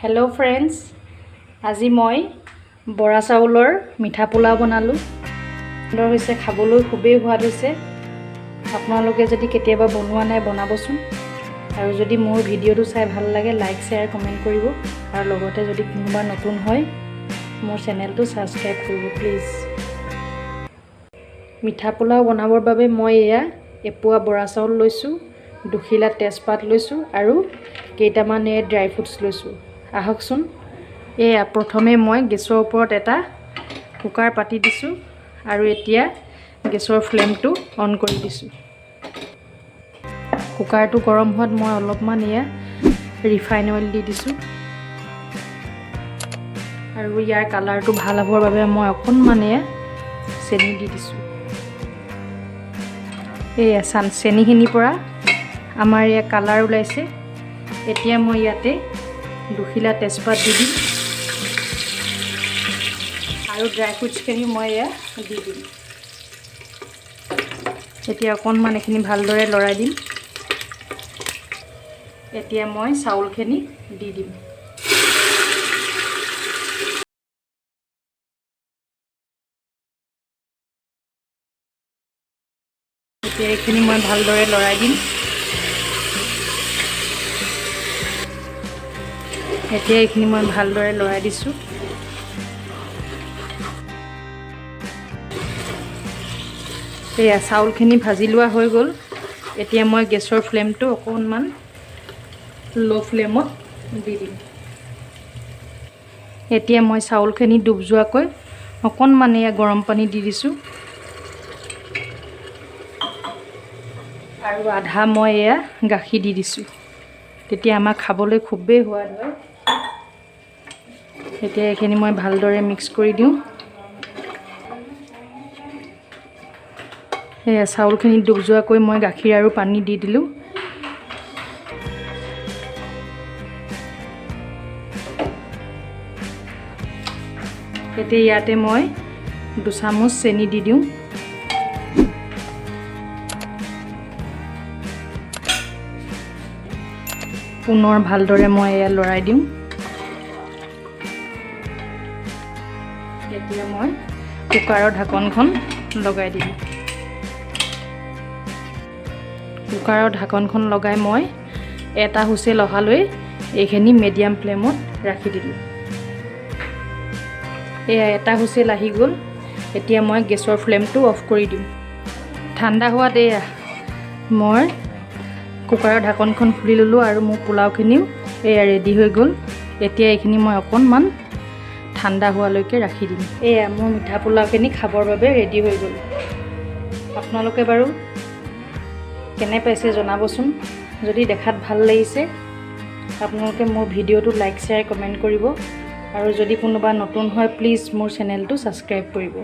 Hello friends, আজি মই বৰা চাউলৰ মিঠা পোলাও বনালো। সুন্দৰ হৈছে, খাবলৈ খুবেই সোৱাদ হৈছে। আপোনালোকে যদি কেতিয়াবা বনোৱা নাই বনাবচোন। আৰু যদি মোৰ ভিডিওটো চাই ভাল লাগে লাইক শেয়াৰ কমেন্ট কৰিব আৰু লগতে যদি কোনোবা নতুন হয় মোৰ চেনেলটো সাবস্ক্ৰাইব কৰিব প্লিজ। মিঠা পোলাও বনাবৰ বাবে মই এপোৱা বৰা চাউল লৈছো, দুখিলা তেজপাত লৈছো আৰু কেইটামান ড্ৰাই ফ্ৰুটছ লৈছো। আহকচোন। প্ৰথমে মই গেছৰ ওপৰত এটা কুকাৰ পাতি দিছো আৰু এতিয়া গেছৰ ফ্লেমটো অন কৰি দিছো। কুকাৰটো গৰম হোৱাত মই অলপমান ৰিফাইন অইল দি দিছো আৰু ইয়াৰ কালাৰটো ভাল হ'বৰ বাবে মই অকণমান চেনি দি দিছো। চেনিখিনিৰ পৰা আমাৰ কালাৰ ওলাইছে। এতিয়া মই ইয়াতে দুখিলা তেজপাত দি দিম আৰু ড্ৰাই ফ্ৰুটছখিনি মই দি দিম। এতিয়া অকণমান এইখিনি ভালদৰে লৰাই দিম। এতিয়া মই চাউলখিনি দি দিম। এতিয়া এইখিনি মই ভালদৰে লৰাই দিম। এতিয়া এইখিনি মই ভালদৰে লৰাই দিছো। চাউলখিনি ভাজি লোৱা হৈ গ'ল। এতিয়া মই গেছৰ ফ্লেমটো অকণমান লো ফ্লেমত দি দিম। এতিয়া মই চাউলখিনি ডুব যোৱাকৈ অকণমান গৰম পানী দি দিছো আৰু আধা মই গাখীৰ দি দিছো। তেতিয়া আমাৰ খাবলৈ খুবেই সোৱাদ হয়। এতিয়া এইখিনি মই ভালদৰে মিক্স কৰি দিওঁ। চাউলখিনি ডুব যোৱাকৈ মই গাখীৰ আৰু পানী দি দিলোঁ। এতিয়া ইয়াতে মই 2 চামুচ চেনি দি দিওঁ। পুনৰ ভালদৰে মই লৰাই দিওঁ। এতিয়া মই কুকাৰৰ ঢাকনখন লগাই দিম। কুকাৰৰ ঢাকনখন লগাই মই এটা হুইচেল অহালৈ এইখিনি মিডিয়াম ফ্লেমত ৰাখি দিলোঁ। এটা হুইচেল আহি গ'ল। এতিয়া মই গেছৰ ফ্লেমটো অফ কৰি দিম। ঠাণ্ডা হোৱাত মই কুকাৰৰ ঢাকনখন খুলি ল'লোঁ আৰু মোৰ পোলাওখিনিও ৰেডি হৈ গ'ল। এতিয়া এইখিনি মই অকণমান ঠাণ্ডা হোৱালৈকে ৰাখি দিম। মোৰ মিঠা পোলাওখিনি খাবৰ বাবে ৰেডি হৈ গ'ল। আপোনালোকে বাৰু কেনে পাইছে জনাবচোন। যদি দেখাত ভাল লাগিছে আপোনালোকে মোৰ ভিডিওটো লাইক শেয়াৰ কমেণ্ট কৰিব আৰু যদি কোনোবা নতুন হয় প্লিজ মোৰ চেনেলটো সাবস্ক্ৰাইব কৰিব।